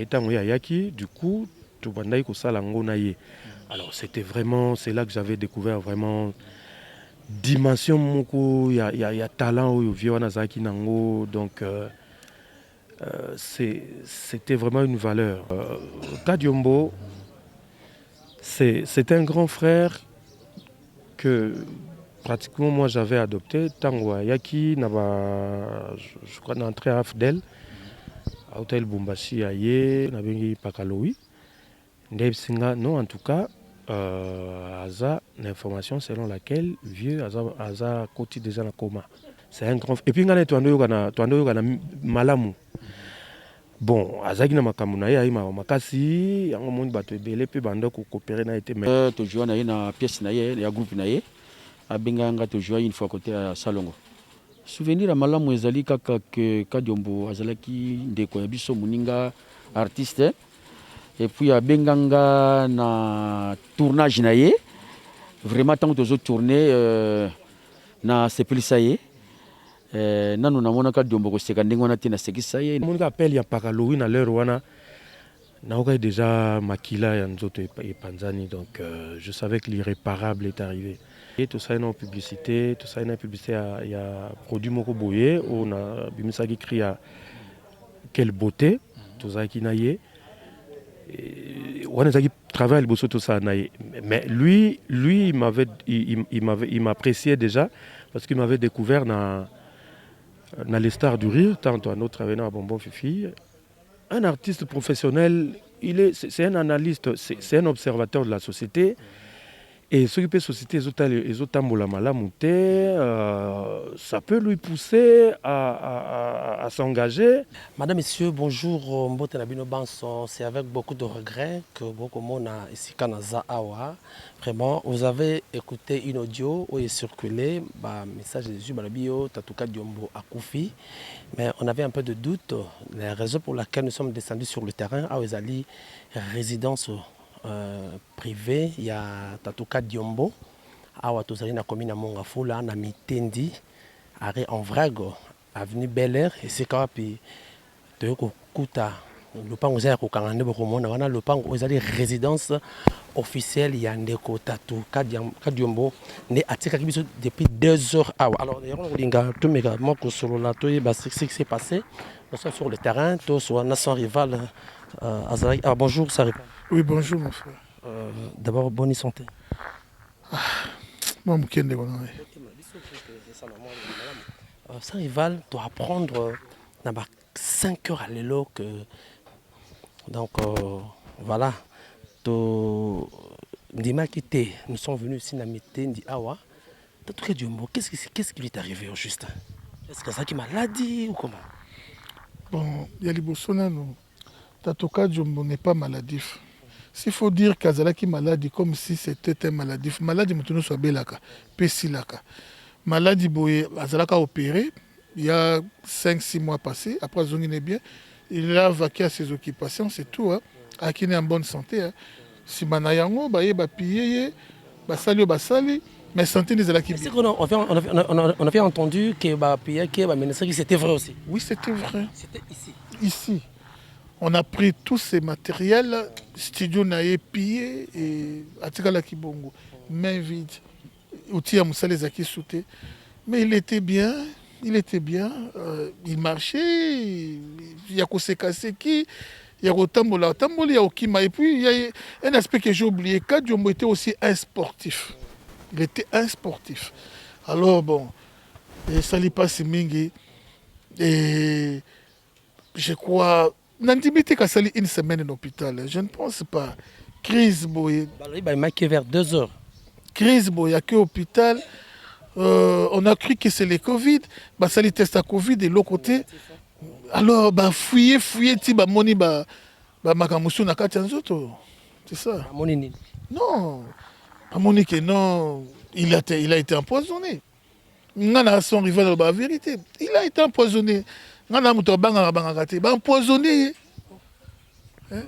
tango ya yaki, du coup, tout bandai ko salango na ye. Alors c'était vraiment, c'est là que j'avais découvert vraiment dimension moko, il y a talent au vieux Nazaki nango, donc c'était vraiment une valeur. Kadiombo, c'est un grand frère que pratiquement moi j'avais adopté. Tango Yaki, je crois d'entrer à Afdel, à Hôtel Bumbashi Aye, Nabengi Pakaloui. Non, en tout cas, Aza, l'information selon laquelle vieux Aza Koti déjà na coma. C'est un grand. Et puis, il y a Malamu. Bon, Azaki na makamuna ya ima makasi, yango moni bato ebele pe bando ko coopérer na été mais to joua na ye na pièce na ye ya groupe na ye abenganga to joua une fois côté à Salongo. Souvenir à malamu ezali kaka que Kadiombo azalaki ndeko ya biso muninga artiste et puis abenganga na tournage na ye vraiment tant que tozo tourner na sepelisa ye nanu namona Kadiombo ko seka ndenge wana te na sekisa ye mon appel ya Pakaloui na l'heure wana na déjà makila ya nzoto et panzani donc je savais que l'irréparable est arrivé. Et tout ça une publicité, tout ça une publicité il y a produit moko boye on a bimisa qui crie à quelle beauté tout ça qui naie on a qui travaille le tout ça naie mais lui il m'appréciait déjà parce qu'il m'avait découvert dans les stars du rire, tantôt un autre avenant à Bonbon Fifi. Un artiste professionnel, c'est un analyste, c'est un observateur de la société. Et ce qui peut société, ça peut lui pousser à s'engager. Madame, Messieurs, bonjour. C'est avec beaucoup de regrets que beaucoup de monde a ici Awa. Vraiment, vous avez écouté une audio où il est circulé, message de Jésus, Tatouka Diombo à Koufi. Mais on avait un peu de doute. Les raisons pour lesquelles nous sommes descendus sur le terrain, à Ozali, résidence privée, il y a Tatouka Diombo. À Watozali, na commune à Mongafula, na Mitendi, arrêt en Vrago, avenue Bel Air, et c'est quand puis de Kuta. Le pan aux airs au Canada, le pan aux allées résidence officielle, il y a un déco tatou, Kadiombo, né à Tikakibiso depuis 2 heures. Alors, tout mes gars, moi, sur la toile, c'est ce qui s'est passé. Nous sommes sur le terrain, tous sur nation rivale. Bonjour, ça répond. Oui, bonjour, mon frère. D'abord, bonne santé. Moi, je suis sans rival, tu dois apprendre 5 heures à l'élo que. Donc voilà. Nous sommes venus ici à Mitendi Awa. Qu'est-ce qui lui est arrivé au juste? Est-ce que c'est une maladie ou comment? Bon, il y a les Bossona, Tatouka Diombo n'est pas maladif. S'il faut dire qu'Azalaki maladie comme si c'était un maladif, maladie maintenant soit belaka, pessilaka. Maladie boye, Azalaka opéré, il y a 5-6 mois passés, après Zongi n'est bien, il a vaqué à ses occupations, c'est tout. Hein. À qui est en bonne santé. Hein. Si Manayango, bah pillé, basali, mais santé des Azalaki. On avait entendu que c'était vrai aussi. Oui, c'était vrai. C'était ici. Ici. On a pris tous ces matériels, studio naé pillé et atikala kibongo, main vide. Outils à Moussa les aki sauté. Mais il était bien, il marchait, il y a Kosekaseki, il y a Rotambola, il y a Okima. Et puis il y a un aspect que j'ai oublié, Kadiombo était aussi un sportif. Il était un sportif. Alors bon, ça lui passe mingi. Et je crois. Nandimité qu'a sali une semaine en hôpital, je ne pense pas. Crise boye. Il m'a vers 2 heures. Crise boye, il n'y a que l'hôpital. On a cru que c'est le Covid. Ça les teste à Covid de l'autre côté. Alors, fouiller, ti moni makamusu na kati nzoto. C'est ça. Non. Moni que non, il a été empoisonné. Ngana son rival la vérité. Il a été empoisonné. Empoisonné. Hein?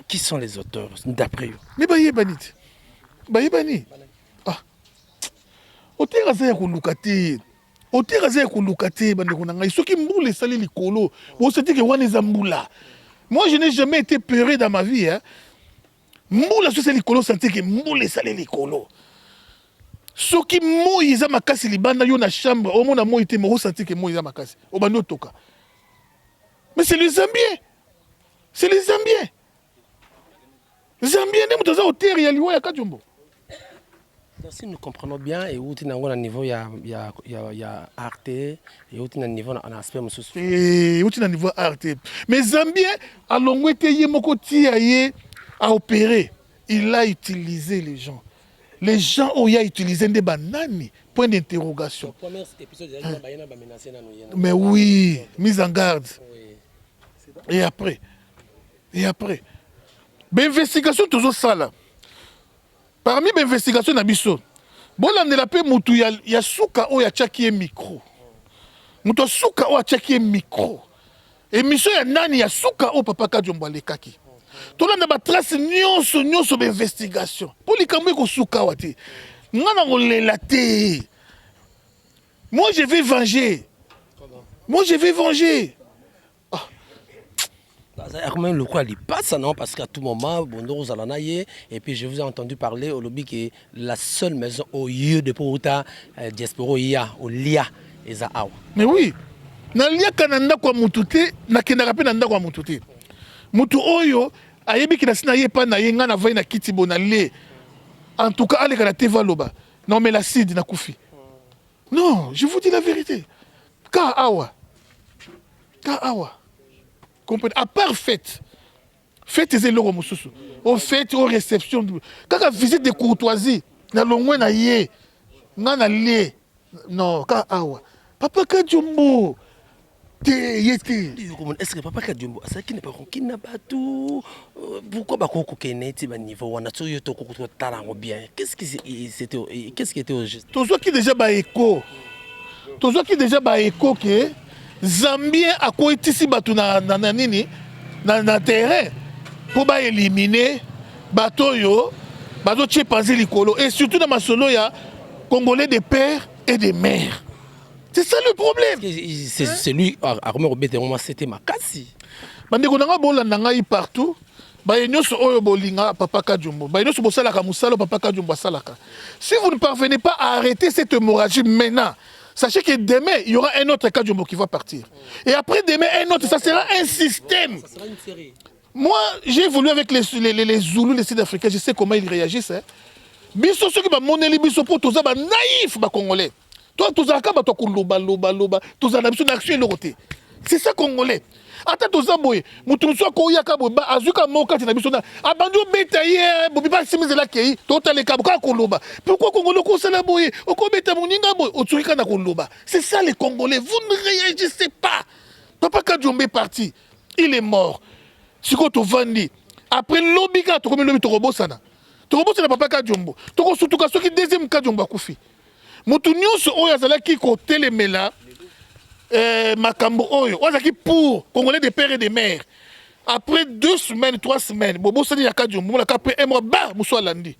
Qui sont les auteurs d'après vous? Mais Bayebani. Ah. Oteraza ya kulukate. Oteraza ya kulukate bandeko nanga. Soki mbula sali likolo. Bo se dit que wana eza mbula. Moi, je n'ai jamais été peuré dans ma vie. Hein. Moula, c'est les colos, sentir que moula, c'est les colos. Ce qui Moïse a makasi libanda yo na chambre, au moins moi été mo sentir que Moïse a makasi. Au bano toka. Mais c'est les Zambiens. C'est les Zambiens. Les Zambiens nem toza hauteur ya liwa ya Kajombo. Donc, si nous comprenons bien, et où tu as un niveau, il y a Arte, et où tu as un niveau, en aspect, et où tu as un niveau Arte. Mais Zambien, à l'ongwete yemoko tiaye a opéré. Il a utilisé les gens. Les gens ont utilisé des bananes. Point d'interrogation. Mais oui, mise en garde. Et après. L'investigation toujours ça là. Parmi les investigations nabiso, bon là la paix mutu ya suka o ya tchaki micro. Mutu suka o ya tchaki micro. Émission ya nani ya suka o papa Kajombo lekaki. Tona na ba trace nyonso ba investigation. Pour likamwe ko suka wati. Ngana ngolela te. Moi je vais venger. Moi je vais venger. Comment le quoi il passe non parce qu'à tout moment Bondo Zalanaye et puis je vous ai entendu parler au lobby que la seule maison au lieu de Pouta diaspora ia au lia ezaawa. Mais oui. Na lia kananda kwa mutute na kenaka pe nanda kwa mutute. Mutu oyo ayebi ki na sina ye pa na ye ngana vai na kiti bonale. En tout cas, allez quand la teva loba. Non mais la cide na koufi. Non, je vous dis la vérité. Ka awa. Comprenez? À part fête et l'euro mosusu. Au fête, aux réceptions. Quand la visite de courtoisie, na longwe na ye, na lié. Non, ka awa. Papa Kajombo. Est-ce que Papa Kajombo, ça qui n'est pas qui n'a pas tout. Pourquoi Bakoko Keneti ba niveau wana to yo to ko tarango bien. Qu'est-ce qui était au juste? Tozo qui déjà ba écho que Zambien a koitisi batu na nini na terrain pour ba éliminer bato yo bato tchepanzi likolo et surtout dans ma solo ya Congolais de père et de mère. C'est ça le problème. C'est lui à Romer Obeteroma c'était makasi. Bandeko nanga bolanda ngai partout. Ba nyonso oyo bolinga Papa Kajombo. Ba nyonso bosalaka musalo Papa Kajombo salaka. Si vous ne parvenez pas à arrêter cette hémorragie maintenant, sachez que demain, il y aura un autre Kajombo qui va partir. Et après demain, un autre, ça sera un système. Ça sera une série. Moi, j'ai évolué avec les Zoulous, les Sud-Africains, je sais comment ils réagissent. Hein. Biso ceux qui va monner les biso pour tous ba naïf ba congolais. Toi tous aka ba to loba tous na biso d'action le côté. C'est ça congolais. Ata tous boye, mutu so ko yaka bo ba azuka moka na biso na abandu beta ye bo biba simizela kei to tale ka ba ko loba. Pourquoi congolais ko sala boye o ko beta moninga boye o tsuika na ko loba. C'est ça les congolais, vous ne réagissez pas. Papa Kajombo est parti, il est mort. Siko to vandi. Après lobika to comme lobi to robosana. Tokobosana Papa Kajombo. Toko sutuka soki deuxième Kajombo akufi. Mutu nyonso oyo azalaki ko telemela makambo oyo. Ozaki pour Congolais de père et de mère. Après 2 semaines, 3 semaines, bobosani ya Kajombo, la après un mois ba muso alandi.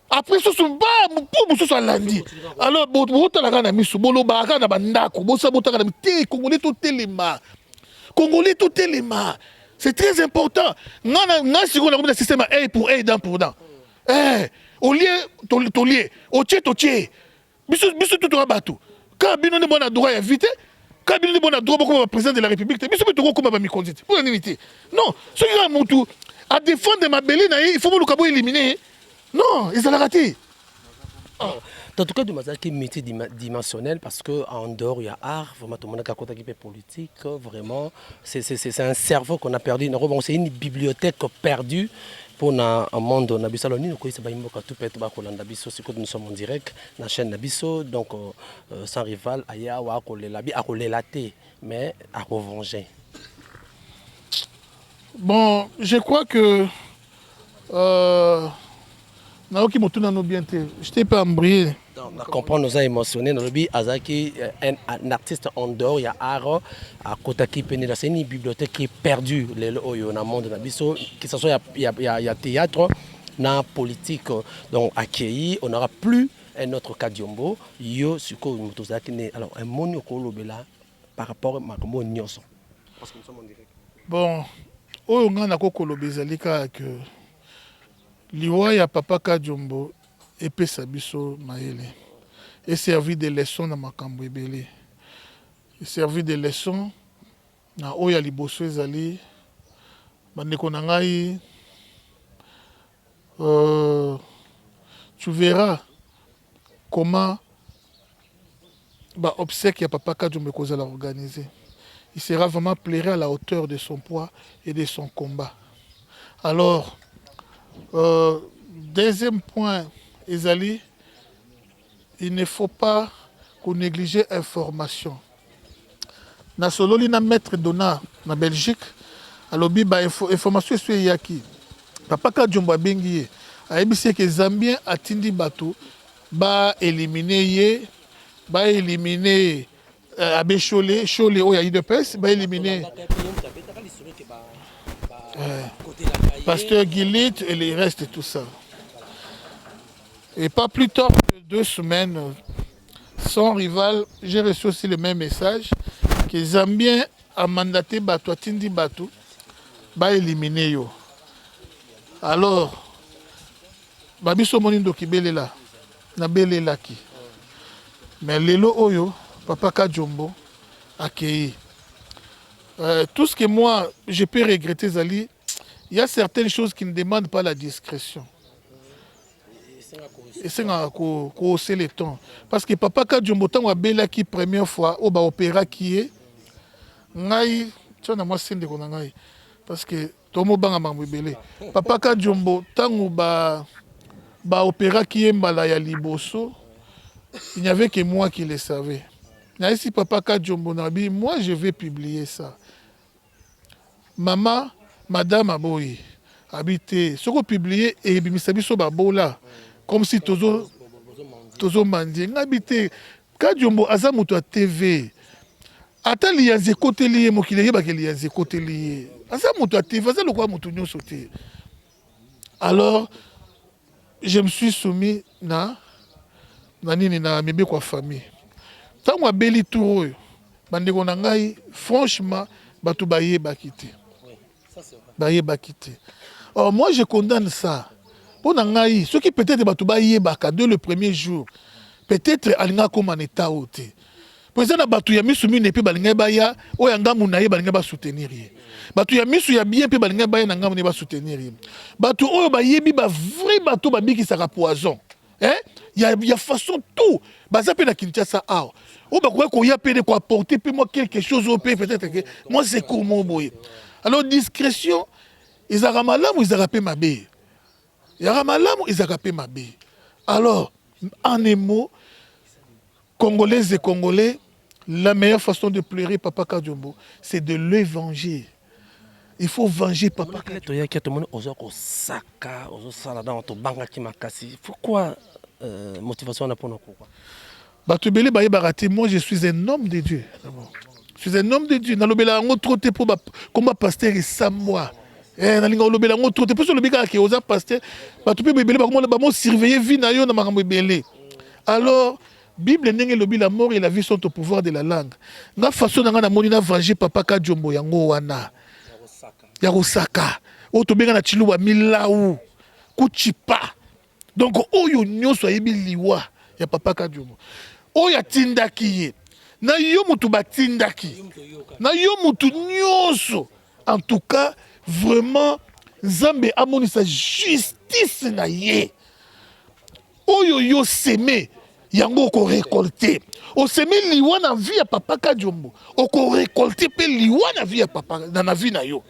Après ce ba pour muso alandi. Alors botala na miso boloba na bandako, bosa botaka na te Congolais to telema. Congolais to telema. C'est très important. Nous avons un système A pour A, dent pour dent. Au lieu, au tché. Biso tout rabatou. Quand Bino ne bon droit à éviter, quand Bino ne bon droit comme président de la République, Biso peut tout comme mi condit. Pour l'unité. Non, ce qui a mon tout à défendre ma belle, il faut le cabo éliminer. Non, ils ont raté. En tout cas, du mazaki multidimensionnel parce qu'en dehors, il y a art, vraiment, tout le monde a côté politique, vraiment, c'est un cerveau qu'on a perdu. C'est une bibliothèque perdue pour un monde. Nous sommes en direct dans la chaîne Nabiso, donc sans rival, Aya, mais à revenger. Bon, je crois que. Naoki Motuna no bien te. Je t'ai pas embrouillé. On comprend, nous a émotionné. Azaki, un artiste en dehors, il y a art, à Kotaki Penela. C'est une bibliothèque qui est perdue, dans le monde de que ce soit il y a théâtre, na politique. Donc, accueilli, on n'aura plus un autre Kajombo. Yo, alors, un monio kolobela par rapport à Makomo Nyoso. Parce que nous sommes en direct. Bon, oyo nga na kokoloba ezali kaka ke liwa ya papa Kadiombo epesa biso mayele eservi de leçon na makambo ebele eservi de leçon na oyo ya liboso ezali bandeko na ngai tu verras comment obsèque ya papa Kadiombo ekozala organisé. Il sera vraiment plairé à la hauteur de son poids et de son combat. Alors, deuxième point, Ezali, il ne faut pas qu'on néglige l'information. Na sololi na maître Dona na Belgique, alobi ba information sur yaki. Papa Kadiombo abengi ye. Ayebisi ke Zambien atindi bato ba éliminer ye, ba éliminer Abbé Cholet oya IDPS, ba éliminer Pasteur Guilit et les restes et tout ça. Et pas plus tard que 2 semaines, son rival, j'ai reçu aussi le même message que Zambien a mandaté Bato, Atindi Bato, ba éliminer yo. Alors, Babiso Monindo ki belela, na belela ki. Mais lelo oyo, Papa Kadiombo accueilli. Tout ce que moi, je peux regretter, Zali, il y a certaines choses qui ne demandent pas la discrétion. Et c'est qu'on hausse les tons. Parce que Papa Kadiombo, tant que qui première fois, au opéra qui est, ngai, tu vois, moi, c'est de qu'on a parce que Tomo Banga Mambébélé. Papa Kadiombo, tant que opéra qui est Malaya Liboso, il n'y avait que moi qui le savais. Si Papa Kadiombo Nabi, moi je vais publier ça. Maman, Madame Aboyi, habité, ce qu'on publie et Bimisabi Sobabola, comme si Tozo Mandi, habité, Kadiombo Azamuto à TV. Attends, il y a des côtés liés, moi qui les y a des côtés liés. Azamuto à TV, ça le quoi Moutounio sauté. Alors, je me suis soumis na mebe kwa famille. Tant que beli tour bandeko na ngai franchement bato baye bakité. Baye bakité. Or moi je condamne ça. Pour na ngai ceux qui peut-être bato baye baka dès le premier jour. Peut-être alinga comme en état hôté. Pour ça na bato ya misu mi ne pe balinga baya o yanga munaye balinga ba soutenir. Bato ya misu ya bien pe balinga baya na ngam ne ba soutenir. Bato oyo bayebi ba vrai bato ba biki saka poison. Hein? Il y a façon tout. Baza pe na Kinshasa ah. Ou ba quoi y a pe de quoi apporter pe moi quelque chose au pays peut-être que moi c'est comment boy. Alors discrétion, ils a ramalamu ils a rapé ma bé. Il a ramalamu ils a rapé ma bé. Alors en un mot Congolaises et Congolais, la meilleure façon de pleurer Papa Kadiombo, c'est de l'évangile. Il faut venger Papa Kadiombo. Pourquoi motivation pour nous? Moi, je suis un homme de Dieu. Je suis un homme de Dieu. Je suis trop pour combat pasteur et sans moi. Je suis alors, Bible n'est pas la mort et la vie sont au pouvoir de la langue. La façon dont on a venger Papa Kadiombo yango wana. Yarosaka. Otobenga na chiluwa milaou. Kuchipa. Donc, oyo nyonso yebi liwa ya Papa Kadiombo. Oya tindaki ye. Na yo mutu batindaki. Na yo mutu nyonso. En tout cas, vraiment, Nzambe amoni sa justice na ye. Oyo yo seme. Yango ko récolter. O seme liwa na vie ya Papa Kadiombo. O ko récolter pe liwa na vie ya papa na vie na yo.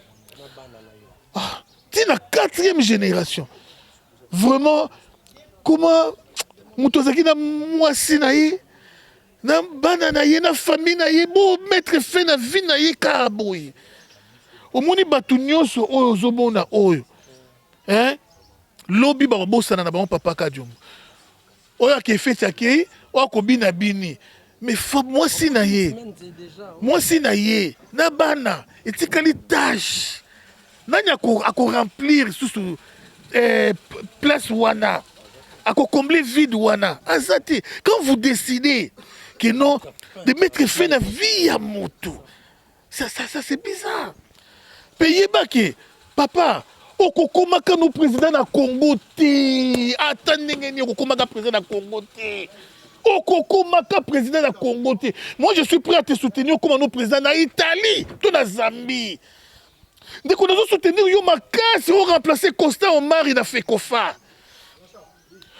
Ah, c'est la 4e génération. Vraiment, comment Moutozaki na mwasi na ye, na bana na ye, na famille na ye, bo mettre fin na vie na ye karaboye. Omoni batu nyonso oyo zobona oyo. Hein? Lobi ba bosana na ba Papa Kadiombo. Oya ke fete akei, oya ko bina bini. Mais mwasi na ye. Mwasi na ye, na bana, etikali tâche. Nani ako remplir sous place wana, ako combler vide wana. Azati, quand vous décidez que non, de mettre fin à vie à moto, ça c'est bizarre. Payé baké. Papa, okokomaka no président na Congo te. Attendez, okokomaka président na Congo te. Okokomaka président na Congo te. Moi, je suis prêt à te soutenir comme un président na Italie, tout na Zambie. Dès qu'on a soutenir yo makasi, on remplacer Constant Omar il a fait kofa.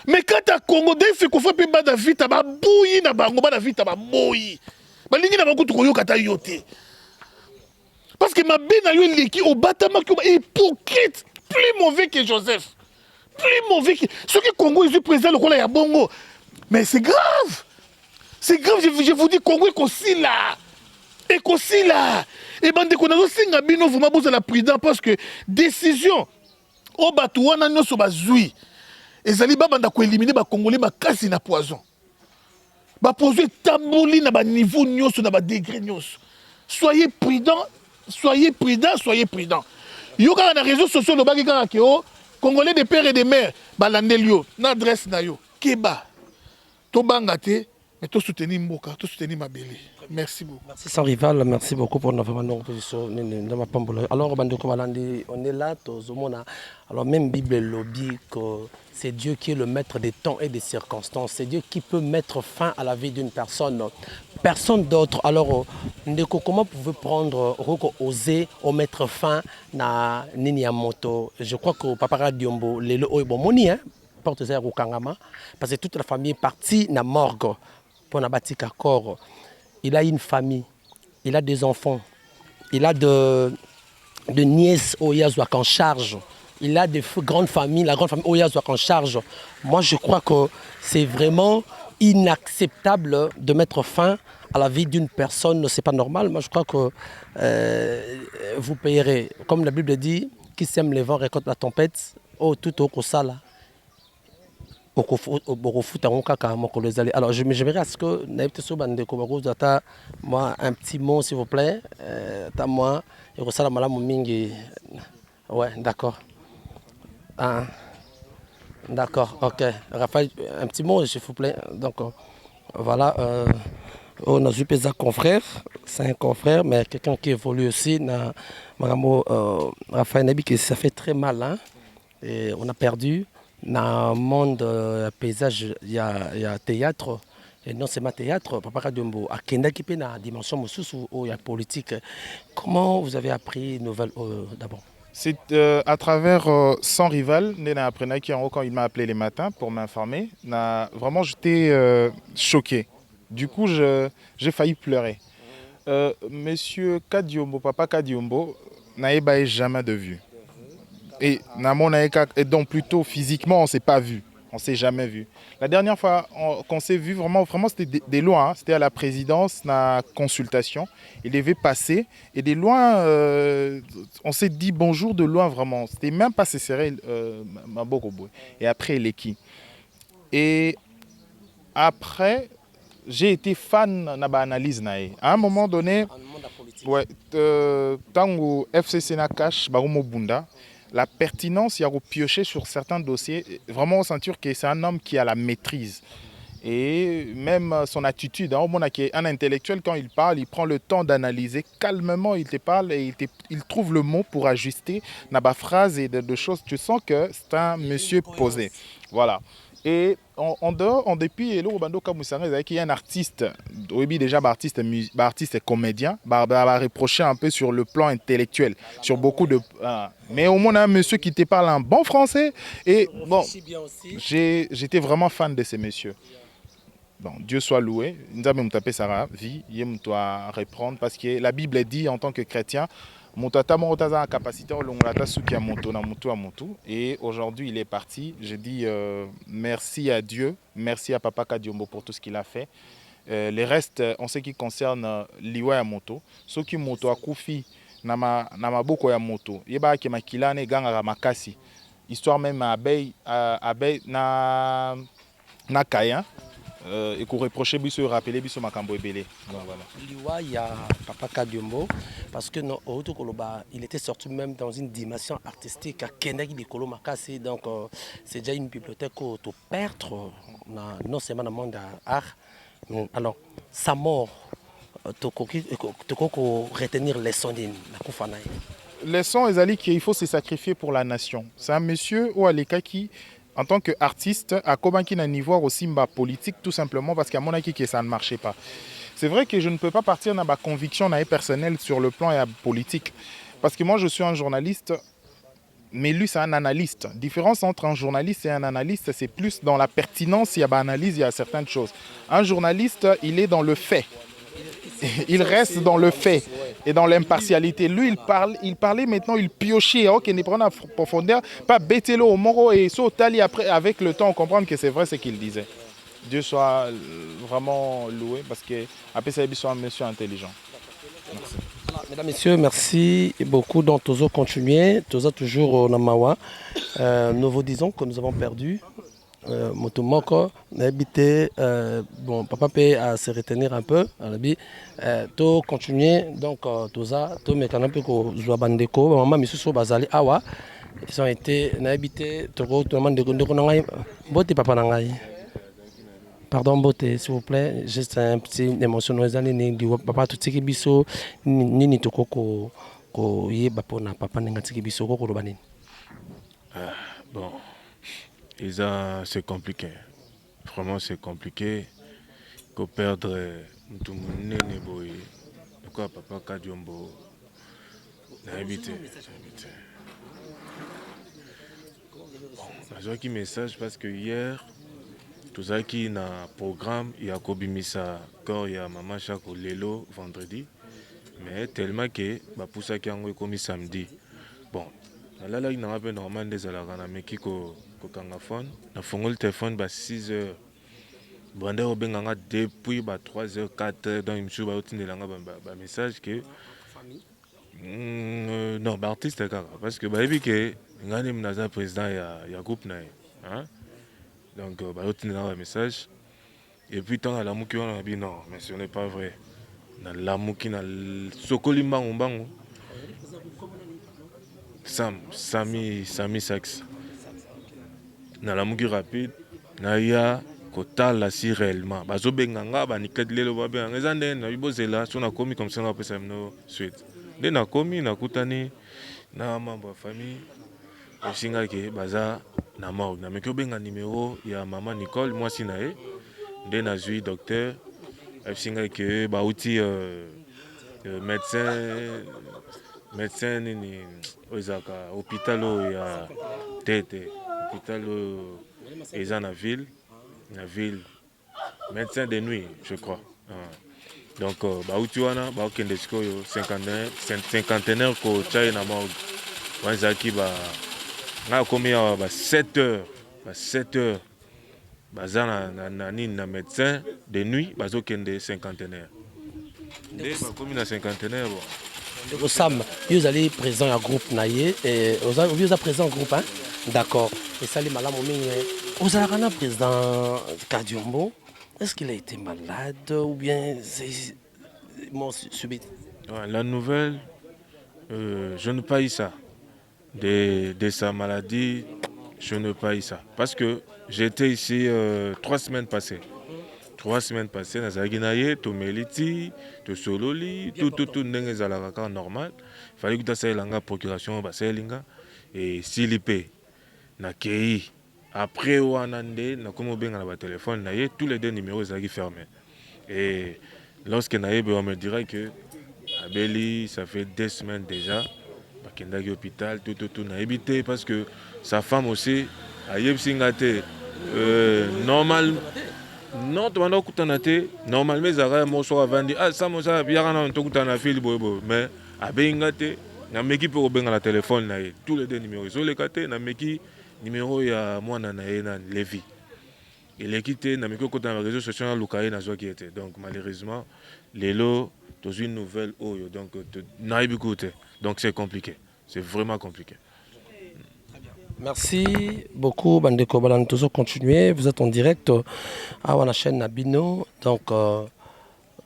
Mais quand à Congo, dès fait kofa pe ba David ba bouyi na bango ba David ba boyi. Ba lingi na bango to koyo kata yote. Parce que ma bena yo leki au batama qui est hypocrite, plus mauvais que Joseph. Plus mauvais que ceux qui Congo ils sont présents le ya bongo. Mais c'est grave. C'est grave, je vous dis Congo est aussi là. Et aussi là. Et ben, dès qu'on a aussi un bino, vous m'avez besoin de la prudence parce que décision, au batouana, nous sommes bazouis. Et Zaliba, banda ko éliminer ba Congolais, ba kasi na poison. Ba poison tabouli na ba niveau nyos, na ba degré nyos. Soyez prudents, soyez prudents, soyez prudents. Yo quand na réseaux sociaux, le bagi quand akeo, Congolais de pères et de mères, ba landelio, na adresse na yo, keba. To bangate. Mais tout soutenir Mboka, tout soutenir Mabélé. Merci beaucoup. Merci sans rival, merci beaucoup pour notre position. Alors, on est là, alors même Bible lobby que c'est Dieu qui est le maître des temps et des circonstances. C'est Dieu qui peut mettre fin à la vie d'une personne. Personne d'autre. Alors, comment pouvez-vous prendre, oser mettre fin à Nini Yamoto? Je crois que Papa Diombo, les Oibomoni, porte au Kangama, parce que toute la famille est partie na morgue. Pour Nabatika corps, il a une famille, il a des enfants, il a de nièces Oyazouak en charge, il a des grandes familles, la grande famille Oyazouak en charge. Moi, je crois que c'est vraiment inacceptable de mettre fin à la vie d'une personne, c'est pas normal. Moi, je crois que vous payerez, comme la Bible dit, qui sème les vents récolte la tempête, oh tout au Kosala. Alors j'aimerais à ce que moi un petit mot s'il vous plaît. Moi ouais d'accord. Ah, d'accord, ok. Raphaël, un petit mot s'il vous plaît. Donc voilà, on a eu un confrère, c'est un confrère, mais quelqu'un qui évolue aussi. Raphaël Nabi, ça fait très mal, hein? Et on a perdu. Dans le monde paysage, il y a théâtre, et non seulement théâtre, Papa Kadumbo, à Kenda qui peut dans la dimension où il y a politique. Comment vous avez appris une nouvelle d'abord? C'est à travers Sans Rival, quand il m'a appelé les matins pour m'informer. Vraiment, j'étais choqué. Du coup, j'ai failli pleurer. Monsieur Kadiombo, Papa Kadiombo, n'a jamais de vue. Et donc plutôt physiquement, on ne s'est pas vu. On ne s'est jamais vu. La dernière fois qu'on s'est vu, vraiment c'était des loin. Hein. C'était à la présidence, la consultation. Il devait passer. Et des loin, on s'est dit bonjour de loin vraiment. C'était même pas serré. Et après, il est qui? Et après, j'ai été fan de l'analyse. À un moment donné, tango FCC na cash, Barumo Bunda. La pertinence, il y a pioché sur certains dossiers. Vraiment, on sentit que c'est un homme qui a la maîtrise. Et même son attitude, hein, un intellectuel, quand il parle, il prend le temps d'analyser calmement, il te parle et il trouve le mot pour ajuster la phrase et de choses. Tu sens que c'est un monsieur posé. Voilà. Et en dehors, en dépit, il y a un artiste, déjà artiste et comédien, va reprocher un peu sur le plan intellectuel, sur beaucoup de... mais au moins, un monsieur qui te parle un bon français. Et bon, j'étais vraiment fan de ces messieurs. Bon, Dieu soit loué. Nous avons tapé sa vie, il doit reprendre, parce que la Bible dit en tant que chrétien, et aujourd'hui il est parti. Je dis merci à Dieu, merci à Papa Kadiombo pour tout ce qu'il a fait. Les restes en ce qui concerne Liwa ya moto, ce qui moto a koufi na maboko ya moto, yeba ke makilane ganga makasi. Histoire même à na Kaya. Et qu'on reprochait biso rappeler biso makambo ebele. Donc voilà. Liwa il y a Papa Kadiombo parce que il était sorti même dans une dimension artistique à Kenaki de Kolo Makasi, donc c'est déjà une bibliothèque to perdre non seulement dans le monde art. Alors sa mort to retenir les sonines na kufanaï. les sons ezali qu'il faut se sacrifier pour la nation. C'est un monsieur ou Aleka qui, en tant qu'artiste, a commencé à niveau aussi politique tout simplement parce qu'à mon avis que ça ne marchait pas. C'est vrai que je ne peux pas partir dans ma conviction personnelle sur le plan politique. Parce que moi je suis un journaliste, mais lui c'est un analyste. La différence entre un journaliste et un analyste, c'est plus dans la pertinence, il y a l'analyse, il y a certaines choses. Un journaliste, il est dans le fait. Il reste dans le fait et dans l'impartialité. Lui, il parlait maintenant, il piochait, ok, il prend en profondeur, pas bêter au moro et sauter après, avec le temps, comprendre que c'est vrai ce qu'il disait. Dieu soit vraiment loué parce que après ça, il soit un monsieur intelligent. Merci. Mesdames, Messieurs, merci beaucoup. Donc, Tozo continuer, Tozo toujours au Namawa. Nous vous disons que nous avons perdu Motomoko, habité, bon, papa peut se retenir un peu, to continuer, donc toza, to mekana pe ko zwa bandeko, maman misusu bazali awa, ils ont été habité, to go to mande ndeko ngai, bote papa ngai. Pardon bote, s'il vous plaît, juste un petit émotion ezali ni di papa tutiki biso nini to ko yeba pona papa nenga tiki biso ko lo banini. Bon. C'est compliqué. Vraiment, c'est compliqué. Que perdre tout le monde. Pourquoi papa Kadiombo n'a habité. Bon, j'ai un message parce que hier, tout ça qui a un programme, il y a Kobimisa, quand il y a Maman Chako Lelo vendredi. Mais tellement que, pour ça qui a commis samedi. Bon, là, il n'y a pas normal des alarmes, mais qui Kokangafone, na fongol téléphone 6 heures. Brandé au benganga depuis 3 heures, 4 heures dans une chose ba message que non, artiste parce que baby que ngani mnaza président ya groupe na hein. Donc ba un message et puis tant la muki on a dit non, mais ce n'est pas vrai. Na la muki na sokoli mbango Sami Sax. Na la mugi rapide na ya kotala si réellement bazo benganga ba niklet lelo ba benga ezande na ibozela so na komi comme ça na pesa mno suite de na komi na kutani na membre famille osinga ke baza na morgue na meko benga numéro ya maman Nicole moi si na e de na zui docteur osinga ke ba uti médecin nini ozaka hôpital ya tete hôpital dans la ville, médecin de nuit, je crois. Donc, Baoutiwana, Baokendesko, cinquantenaire, ko Tchaï na morgue. Wanzaki, na komi à 7 heures, 7 heures, na médecin de nuit, Bazokende cinquantenaire. Dès komi na cinquantenaire, bon. Sam, vous allez présent à groupe Naye, et vous allez présent au groupe, hein? D'accord. Et ça, les malades, vous avez un président Kadiombo. Est-ce qu'il a été malade ou bien c'est subit? La nouvelle, je ne pas eu ça. De sa maladie, je ne pas eu ça. Parce que j'étais ici 3 semaines passées. 3 semaines passées, na Zaginaye, to Meliti, to Sololi, tout n'engezalaka normal. Il fallait que ça ait la procuration, baselinga et Silipé. Na Kei. Après Wanande, na comme bien na téléphone, tous les 2 numéros sont fermés. Et lorsque naïbe on me dirait que Abeli, ça fait 2 semaines déjà, Bakendagi hôpital, tout naïbité parce que sa femme aussi a yebsingate normal. Non, tu vas écouter normalement Zara mo so avandi ah ça mo ça bien na to kutana fili bobo mais abengate na meki pour benga la téléphone naïe tous les 2 numéros so les kate na meki numéro ya mwana na ena Levi. Il est quitté na meko kota na réseaux sociaux na lukaye na zo qui était. Donc malheureusement lelo dans une nouvelle oyo donc naïbi côté. Donc c'est compliqué. C'est vraiment compliqué. Merci beaucoup Bandeko Balan toujours continuer. Vous êtes en direct à la chaîne Nabino. Donc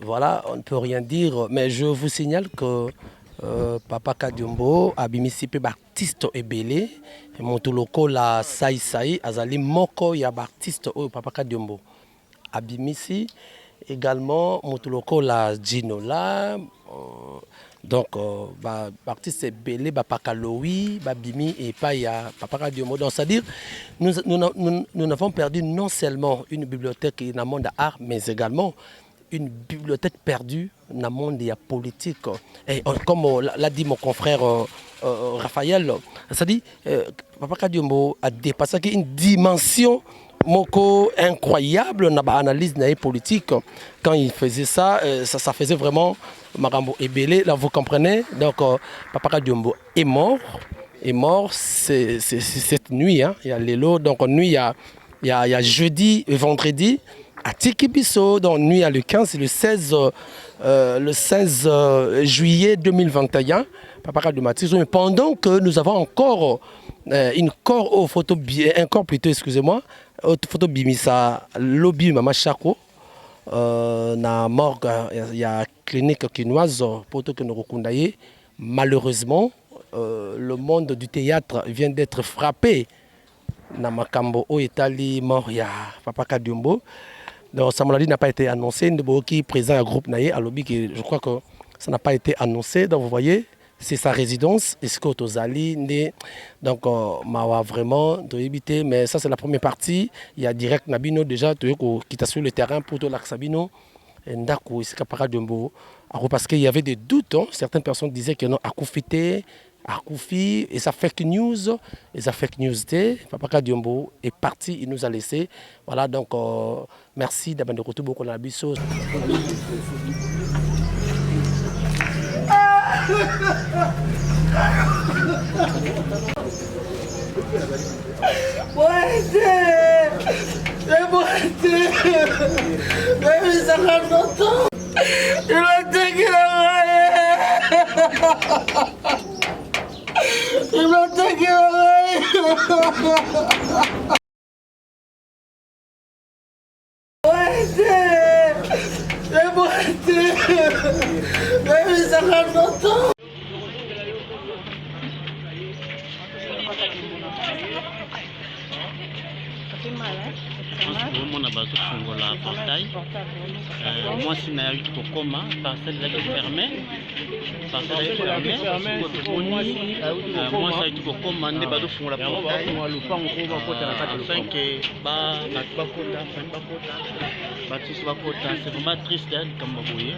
voilà, on ne peut rien dire mais je vous signale que Papa Kadiombo abimisi pe artiste ebele motuloko la sai azali moko ya artiste o Papa Kadiombo abimisi également motuloko la Gino la Donc, artiste belé, Pakaloui, Bimi et Paya, Papa Diomo. Donc, c'est-à-dire, nous n'avons perdu non seulement une bibliothèque dans le monde de l'art, mais également une bibliothèque perdue dans le monde de la politique. Et comme l'a dit mon confrère Raphaël, c'est-à-dire, Papa Diomo a dépassé une dimension incroyable dans l'analyse politique. Quand il faisait ça, ça faisait vraiment Marambo Ebele. Là, vous comprenez. Donc, Papa Diombo est mort. C'est cette nuit. Hein. Il y a l'élo. Donc, nuit, il y a jeudi et vendredi. À Tikibiso, donc nuit, il y a le 15 et le 16 juillet 2021. Papa Diombo. Mais pendant que nous avons encore un corps plutôt, excusez-moi, photo bimisa lobby Mama Chako na morgue il y a clinique quinoise pour que nous reconnaissions. Malheureusement le monde du théâtre vient d'être frappé na makambo o etali mort ya Papa Kadiombo. Donc sa maladie n'a pas été annoncée, qui présent à groupe naïe à lobby, je crois que ça n'a pas été annoncé. Donc vous voyez, c'est sa résidence, Escot aux Ali. Donc, m'a vraiment évité. Mais ça, c'est la première partie. Il y a direct Nabino déjà qui est sur le terrain pour tout l'Axabino. Parce qu'il y avait des doutes. Hein. Certaines personnes disaient que non, Akoufi, et ça fake news. Et ça fake news. Papa Kadiombo est parti, il nous a laissé. Voilà, donc, merci d'avoir de retour beaucoup dans la biso. On a bazofungola portail moi si na yaki kokoma parcelle ezalaki fermé moi sayaki kokoma nde bazofungola portail afin que batusi bakota. C'est vraiment triste likambo boye.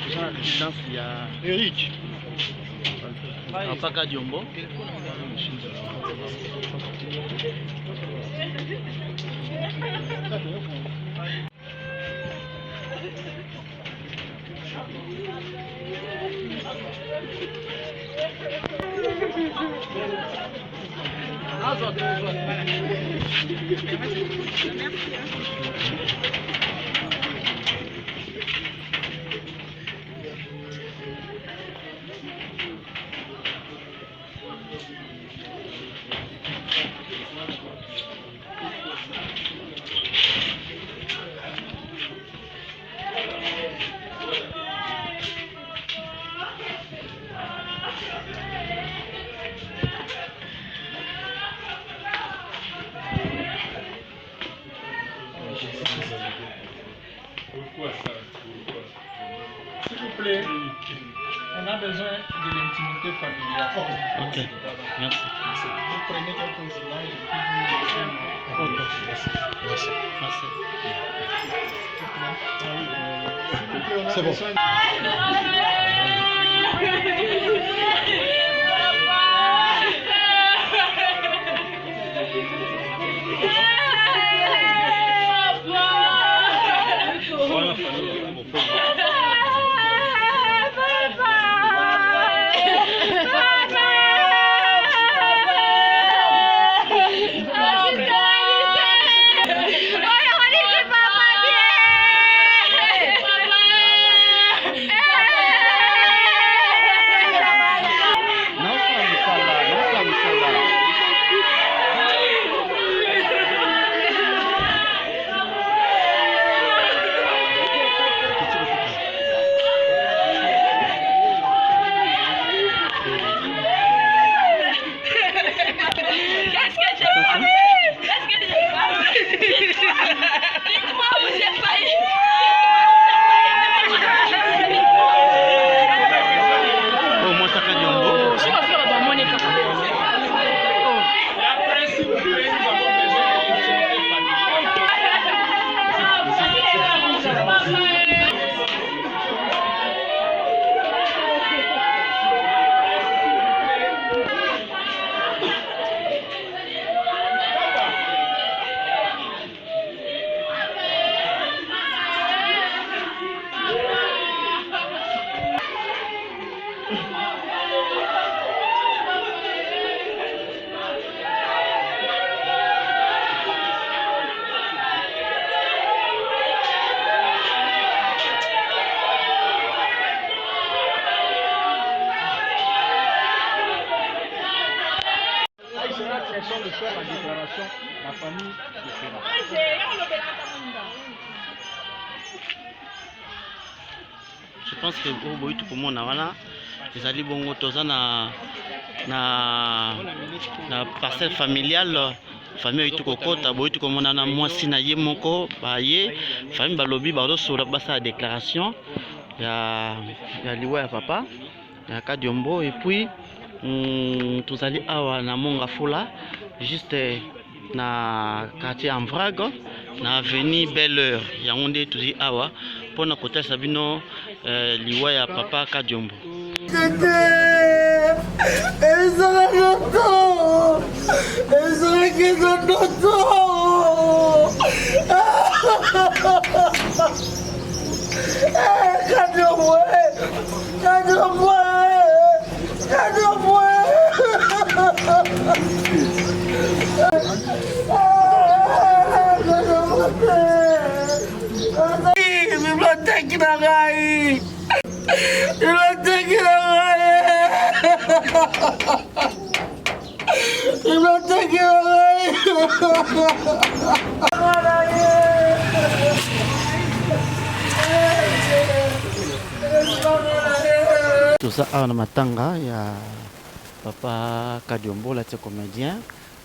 toza na résidence ya Eric Papa Kadiombo. S'il vous plaît, on a besoin de l'intimité familiale. Ok, merci. Vous prenez quelques images et puis vous Ok, merci. C'est bon. déclaration, la famille le fera. Je pense que au tout pour moi wana ezali bongo toza na parcelle familiale famille oyo tukokota boyi tukomonana mwasi na ye moko baye famille balobi bazosola basala déclaration ya liwa ya papa ya Kadiombo et puis tozali awa na Monga Fula juste na quartier en vrague na avenue Belle-Heure yango nde tozali awa mpona kotalisa bino liwa ya papa Kadiombo. Tout ça a matanga ya papa Kadiombo là c'est comédien.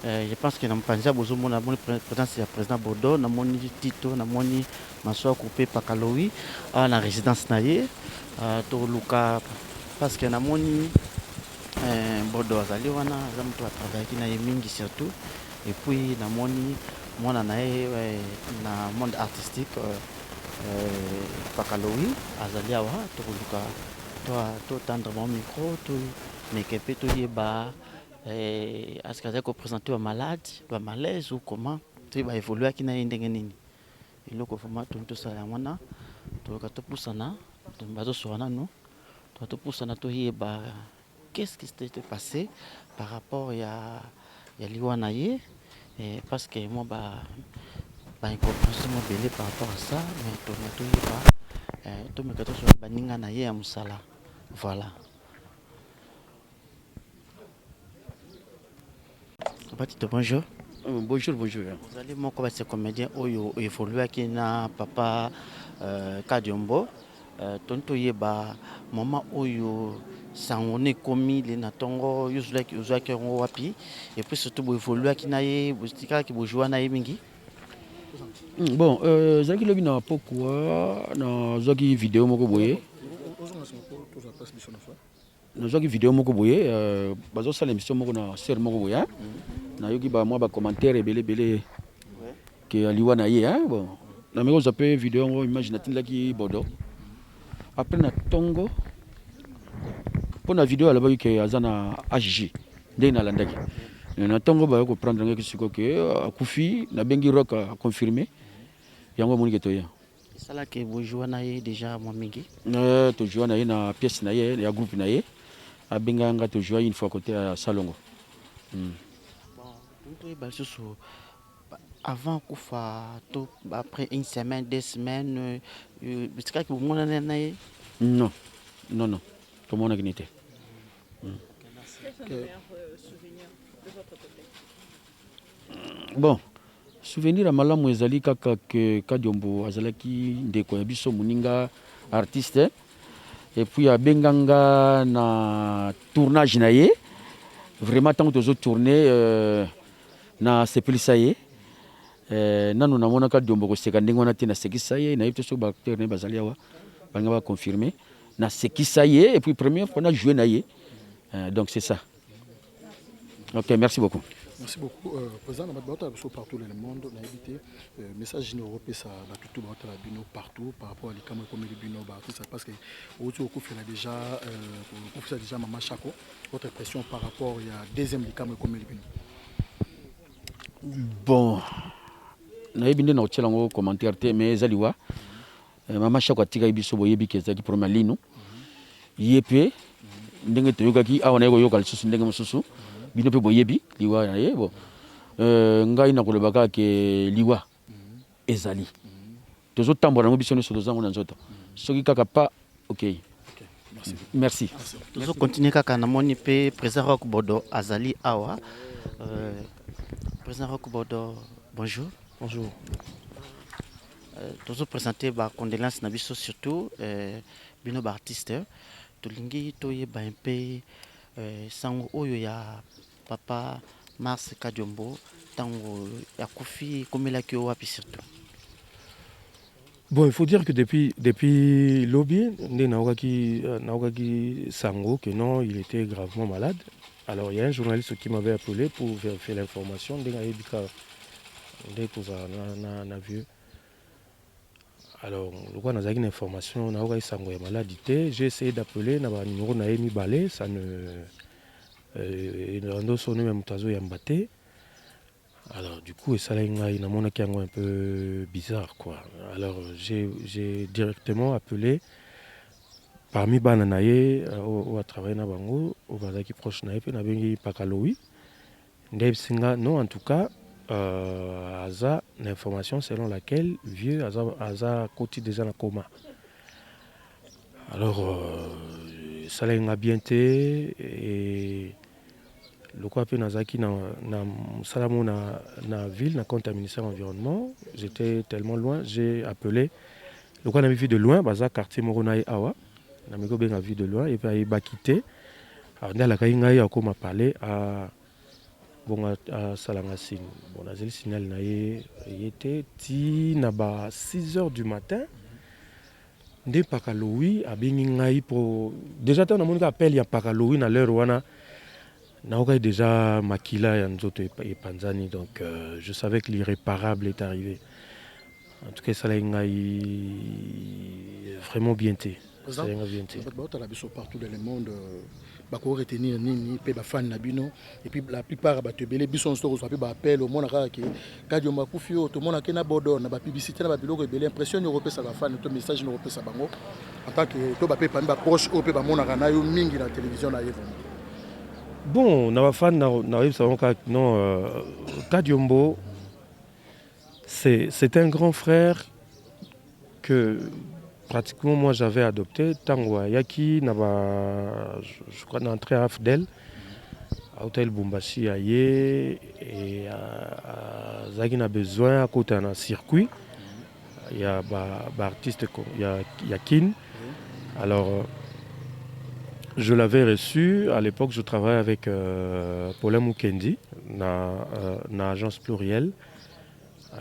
Je pense que dans Panza bozo mona bonne présence ya président Bodo na moni Tito na moni maso coupé Pakalowi à la résidence naie to luka parce que na moni Bodo azali wana za mtu a travailler na mingi surtout et puis na moni mwana nae na monde artistique Pakalowi azali awa to luka to tendre mon micro to mekepe to yeba est-ce que vous présenter un malade, un malaise ou comment tu vas évoluer qui n'a ndenge nini il faut vraiment tout ça wana to ka to pusana to bazo soana no to pusana to yeba qu'est-ce qui s'est passé par rapport ya liwana ye parce que moi ba incompréhension belé par rapport à ça mais to yeba to me ka to so baninga na ye ya musala voilà. Bonjour. Bonjour. Vous allez mon comédien oyo évolué qui na papa Kadiombo. Tonto yeba maman oyo sangone komi le natongo yuzaki wapi et puis surtout évolué qui na ye bustika ki bojua na ye mingi. Bon, zaki lobi na pokwa na zaki vidéo moko boye. Na zaki vidéo moko boye bazo sala émission moko na série moko boye. Na yoki ba moi ba commentaire belé que aliwa na ye bon na meko zape vidéo ngo imaginative la ki Bodo après na tongo pour na vidéo là ba que azana HG ndé na landaki na tongo ba ko prendre ngaki siko que akufi na bengi rock a confirmer yango moni keto ya sala ke bojua na ye déjà moi mingi to joua na ye na pièce na ye ya groupe na ye abenga nga to joua une fois côté à Salongo. Avant après une semaine, 2 semaines, non, tout le monde a gagné. Quels sont les meilleurs souvenirs de votre côté? Bon, souvenir à malamu ezali kaka que Kadiombo azalaki ndeko ya biso muninga artiste et puis à benganga na tournage na ye vraiment tant que autres tourner na sepelisa ye nanu namona Kadiombo ko seka ndenge wana te na sekisa ye na yebite so ba acteur ne bazali awa banga ba confirmer na sekisa ye et puis première fois na jouer na ye donc c'est ça. OK, merci beaucoup. Merci beaucoup. Président, partout dans le monde, on a évité message généraux ça tout partout par rapport à l'ICAM comme le bino parce que autour déjà déjà maman Chako votre impression par rapport il y a deuxième l'ICAM comme le bino. Bon, na ebinde na otela ngo commentaire te mais ezaliwa maman Chako atika biso boyebi ke ezali premier lino yepe ndenge toyokaki awa na yoka lisusu ndenge mosusu bino pe boyebi liwa na ye bon ngai na kolobaka ke liwa ezali tozo tambola ngo biso ne soto zango na nzoto soki kaka pa OK. Merci. Tozo continuer kaka na moni pe président Rock Bodo azali awa Président Rokubodo, bonjour. Bonjour. Nous présenter ma condoléance na biso surtout bino ba artiste tolingi toyeba un peu sango oyo ya papa Mars Kadiombo tango ya kufi komelaki wapi surtout. Bon, il faut dire que depuis lobby, Naogaki Sango, que non, il était gravement malade. Alors il y a un journaliste qui m'avait appelé pour vérifier l'information. Alors, le roi n'a une information, Naogaki Sango est malade. J'ai essayé d'appeler, n'a pas numéro Naemi Balé, ça ne. Alors du coup, ça il y a un peu bizarre quoi. Alors j'ai directement appelé parmi Bananaye au travail na bango au bazaki proche na epe na bengi Pakaloui. Non en tout cas aza l'information selon laquelle vieux aza côté déjà na coma. Alors ça l'a bien été et le quoi pe nazaki na salamo na ville na compte ministère de l'environnement, j'étais tellement loin, j'ai appelé le quoi na vu de loin baza quartier Moronaï Awa na miko ben vu de loin et puis il ba quitté alors na la kainga ya ko m'a parlé à bon à Salangasine bon na zeli signal na il était ti na ba 6h du matin nde Pakaloui a bengi ngai pour déjà tant na monika appel ya Pakaloui na l'heure wana Naoga déjà Makila et Panzani, donc je savais que l'irréparable est arrivé. En tout cas, ça l'a vraiment bien été. Ça l'a bien été. Partout dans le monde, bako retenir nini pe ba fan na bino et puis la plupart ba tebele biso on se ba appel au monde ka kadio makufio to mona kena bodo na ba publicité na ba biloko ebele impression européen ça ba fan to message européen ça bango en tant que to ba pe pa ba proche au pe ba mona na yo mingi na télévision na yevo. Bon, Kadiombo, c'est un grand frère que pratiquement moi j'avais adopté. Tangwa Yaki, je crois, d'entrée à Afdel, à Hôtel Bumbashi, à Yé, et à Zagina besoin, à côté d'un circuit. Il y a des artistes, il y a Kin. Alors, je l'avais reçu, à l'époque je travaillais avec Paulin Mukendi, dans l'agence plurielle.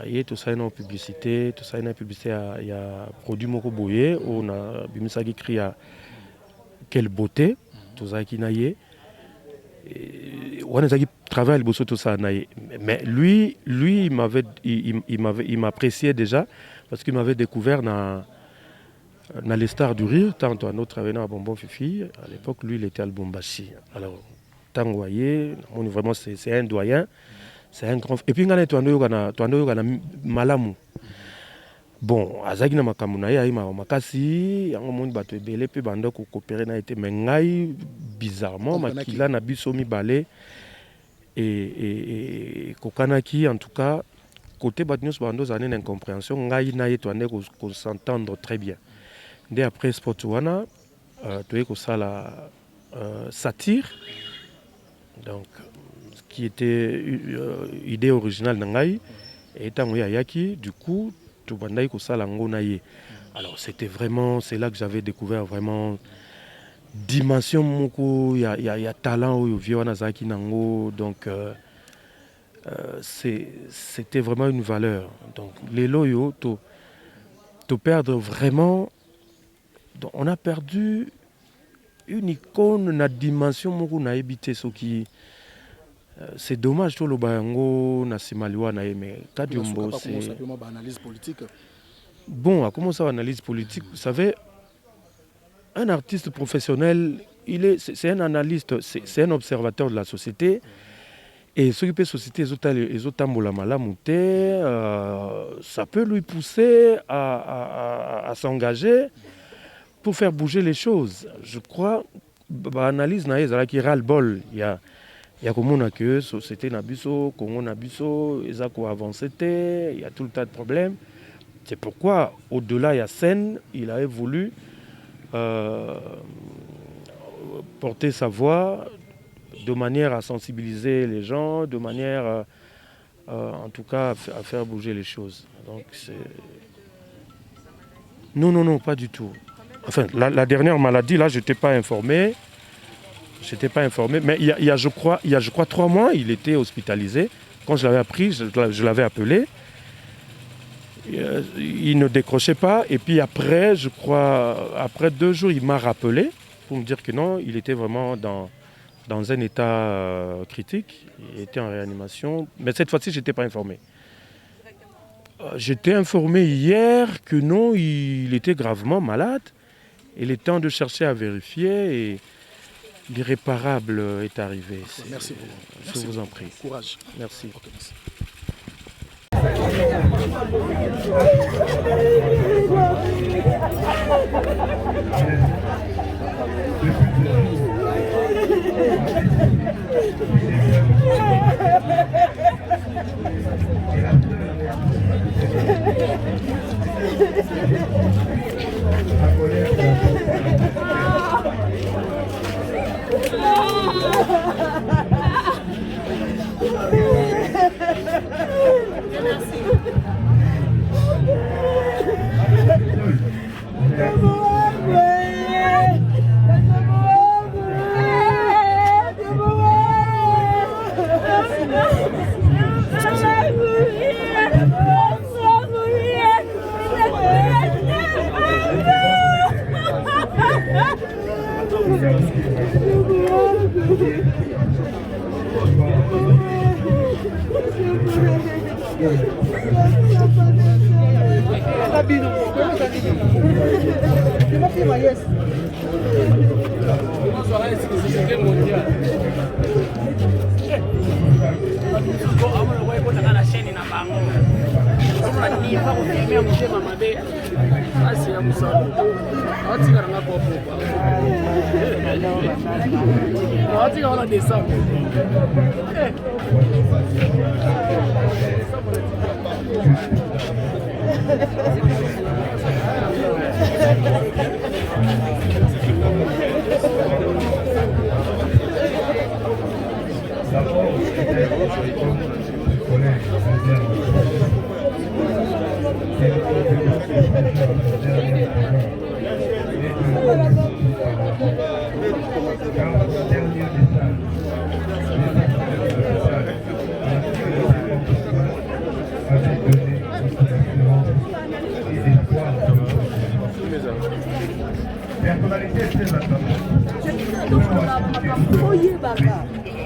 Il y a tout ça en publicité, il y a produit Moko Boye, on a Bimisagi écrit à quelle beauté, tout ça qui naïe. On a travaillé tout ça naïe. Mais lui il m'appréciait déjà parce qu'il m'avait découvert dans les stars du rire, tant un autre travaillait à Bonbon Fifi, à l'époque lui il était à Lubumbashi. Alors, Tangoye, vraiment c'est un doyen, c'est un grand. Et puis il y a un malamu. Bon, Azagina Makamunaï, Makasi, il y a un monde qui a été peu bando qui coopéré na été mengai bizarrement, Makila na bisomi balé et Kokanaki en tout cas côté Batnius bando zané d'incompréhension, ngai na yetwane qu'on s'entendre très bien. Dès après Sportwana, tu es ça la satire, donc qui était idée originale d'Angai, et étant Yaki, du coup, tu bandai ça la ngonaye. Alors c'était vraiment, c'est là que j'avais découvert vraiment dimension moko, il y a talent au Viona Zaki Nango, donc c'était vraiment une valeur. Donc les loyaux, tu perdre vraiment. Donc, on a perdu une icône, une dimension moko na habité ce qui c'est dommage tout le bayango na simaliwa na mais Kadiombo c'est analyse politique. Bon, à commencer à analyse politique, vous savez un artiste professionnel, c'est un analyste, c'est un observateur de la société. Et ce qui peut société les autres ça peut lui pousser à s'engager pour faire bouger les choses. Je crois, l'analyse qui ras-le-bol, il y a comme que société nabiso, Congo nabiso, ils ont avancé, il y a tout le tas de problèmes. C'est pourquoi, au-delà, il y a scène, il avait voulu porter sa voix de manière à sensibiliser les gens, de manière en tout cas à faire bouger les choses. Donc c'est... Non, pas du tout. Enfin, la dernière maladie, là, je n'étais pas informé. Mais il y a, je crois, 3 mois, il était hospitalisé. Quand je l'avais appris, je l'avais appelé. Il ne décrochait pas. Et puis après, je crois, après 2 jours, il m'a rappelé pour me dire que non, il était vraiment dans un état critique. Il était en réanimation. Mais cette fois-ci, je n'étais pas informé. J'étais informé hier que non, il était gravement malade. Il est temps de chercher à vérifier et l'irréparable est arrivé. Merci beaucoup. Je vous en prie. Courage. Merci.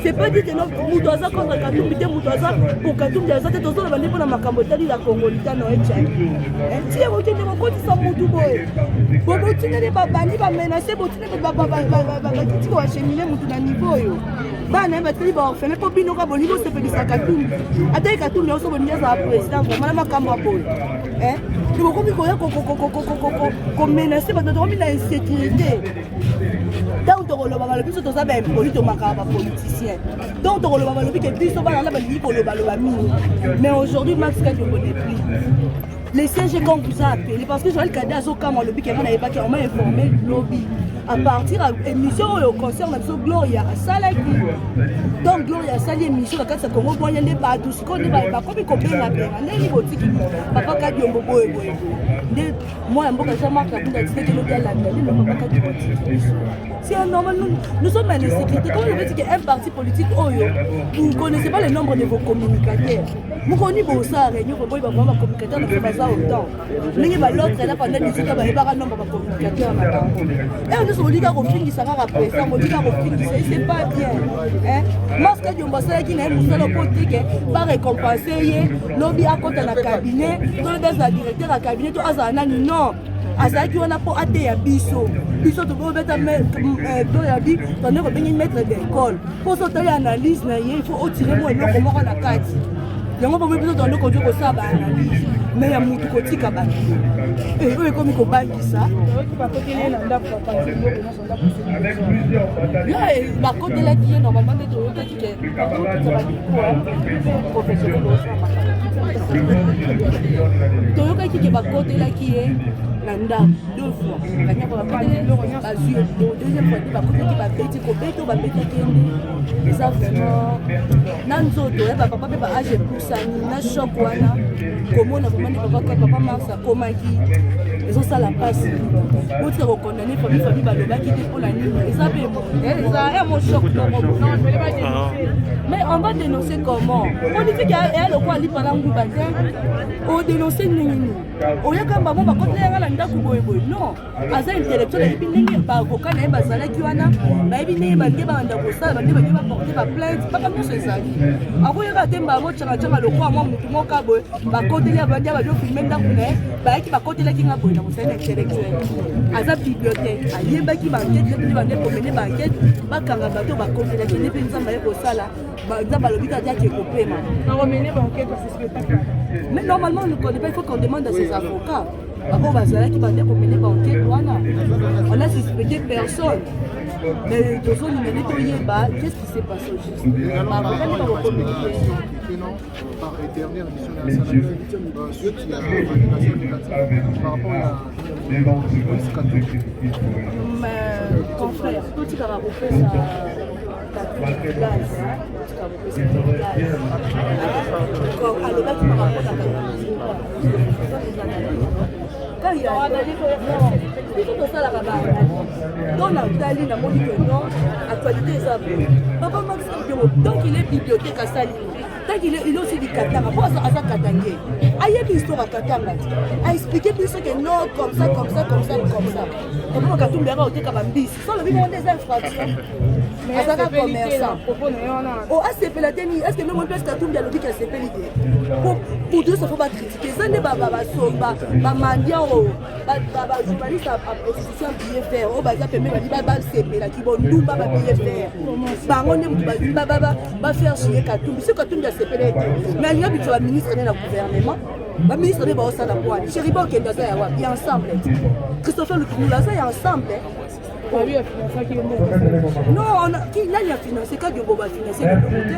C'est pas dit que non, Moutoisa contre Katumbi, Moutoisa pour Katumbi, ça c'est toujours la bande pour la Macambotali, la Congolita, non, et Tchèque. Et si vous tenez mon côté, ça Moutouboy. Vous tenez les babani, va menacer, vous tenez les babani, qui vont acheminer Moutouna niveau. Bah, on a fait bon, fait pas bino au niveau, c'est pas Katumbi. Attends, Katumbi, on se voit bien à la présidence, vraiment la Macamboy. Hein? Nous avons qu'on menacer, parce que nous avons une insécurité. Tant que le baba le plus de ça ben politique macabre politicien. Donc le baba le plus que plus souvent là ben pour le baba mais aujourd'hui Max Kadiombo n'est plus. Les CG qu'on vous a appelé parce que Joël Kadé a zo comme le but qu'on n'avait pas qu'on m'a informé lobby à partir de l'émission au concert de Gloria à Salaki. Donc Gloria a sali émission quand ça Congo bon yende ba tout ce qu'on est ba comme ko benga benga les botiki papa Kadiombo boy moi mboka jamais ka tunda tite que lobby à la le papa Kadiombo. C'est normal, nous sommes en sécurité. Comment vous dites qu'un parti politique, vous ne connaissez pas le nombre de vos communicateurs. Vous connaissez vos réunions, vous voyez vos communicateurs, ne faites pas ça autant. L'autre est là pendant 18 ans, il n'y a pas de nombre de communicateurs. Et on nous dit qu'on finit, ça va après ça, on dit qu'on finit, c'est pas bien. Moi, ce que je me suis dit, c'est que politique va récompenser, lobby à côté de la cabinet, dans le directeur de la cabinet, tout ça, non. Azaki on a pour até biso to go beta to ya bi to ne ko bengi maître d'école pour so tali analyse na il faut tirer moi eloko moko na kati yango ba biso to ndoko jo ko sa ba analyse mais ya mutu ko tika ba oyo komi ko bangisa ba kokele na ndako pa panzi yo ko so ndako là ba côté là qui est normalement de to yo qui est professionnel toyoka kiki ba côté là qui est Nanda, 2 fois. La deuxième fois, il va bêter, et ça vraiment, Nanzoto, papa, âge plus sani, na choc, comment on a vraiment papa Mars a comaki, ils ont ça la passe. L'autre recondamné, famille, Baloba qui était pour la nuit, et ça fait mon choc. Mais on va dénoncer comment? On dit qu'il y a le quoi, il parle en Goubatin, on dénonce Nini. On y a quand même pas contre les Rwanda Gouboy. Non, à ça intellectuel, il n'y a pas avocat, il n'y a pas de Kiwana, il n'y a pas de Banda Bossa, il n'y a pas de porter ma plainte, pas comme c'est ça. Après, il y a des mamans qui ont le quoi, moi, mon cabo, ma côté, il y a des gens qui ont filmé dans le nez, qui va côté là qui n'a pas de c'est intellectuel. À sa bibliothèque, à Yéba qui va enquêter, qui va mener ma enquête, ma carabato, ma côté là qui n'est pas une samba pour ça là. Mais normalement, on ne connaît pas, il faut qu'on demande à ses avocats. On a suspecté personne. Mais qu'est-ce qui s'est passé au juste? Par éternel, ceux qui ont par rapport à ton frère, tout ce qui a refait ça. Quand il y a actualité, papa Maxime, tant qu'il est bibliothèque à Saline, tant qu'il est aussi du Katanga, pourquoi ça a Katangé? Il y a une histoire à Katanga, a expliqué plus que non, comme ça. Comment Katumbi a été Kabambis, sans le vivre des infractions. Mais c'est un commerçant. Oh, ACP la tenue, est-ce que même place Katumbi a l'objet ACP l'idée? Pour deux, ça ne faut pas critiquer. Ça n'est pas Somba, Mandia, journaliste à opposition billet faire. Oh, bah, ça permet de dire, ACP la qui bon, nous, bah, billet faire. Par contre, va faire chier Katumbi. C'est Katumbi a ACP l'idée. Mais il y a un ministre de la gouvernement. Le ministre de la Pointe. Chériba Kendasa, il y a ensemble. Christopher Lukumulaza, il y a ensemble. Non, qui n'a financé? Quand Diombo va financer le côté,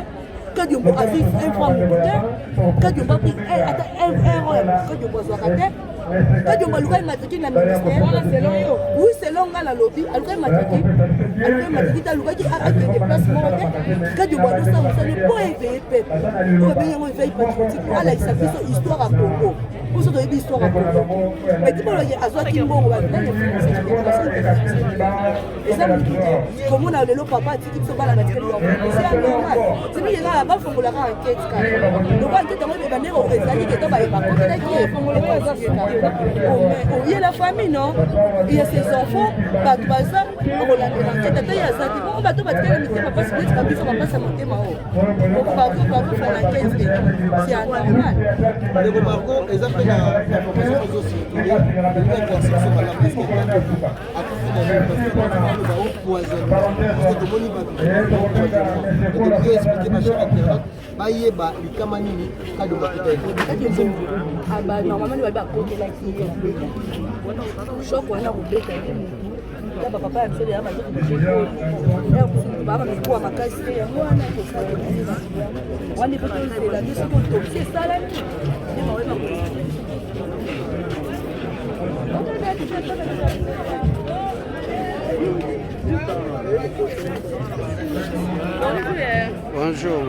quand Diombo a fait un franc de côté, quand Diombo a pris un rôle, quand Diombo a fait quand Diombo a matriculé dans le ministère, oui, c'est long à la lobby, elle a matriculé dans le qui a des déplacements. Quand Diombo a fait ça, vous savez, pour éveiller le peuple, pour éveiller le patriotique, pour aller sa histoire à Congo. Pour ça, il y a une histoire à Congo. Mais tu peux le dire, à soi qui est bon, on va financer et ça, comme on a le papa qui se bat la matière, c'est normal. C'est lui qui a la faut qu'on la enquête. Donc, enquête, on va venir au Rézali qui est dans il y a la famille, non? Il y a ses enfants, ça, on va l'enquête. Il y a ça, on va tout battre, mais papa, c'est que tu vas pas monter ma haut. Donc, partout, faire l'enquête, c'est anormal. Le Marco, les appels à l'information aussi, il y a une intersection à la presque à normalement, il va pas côté là qui est choc on a roulé là papa a fait là ma baba me kwa makasi ya mwana wani poto c'est la mission pour c'est ça là Bonjour.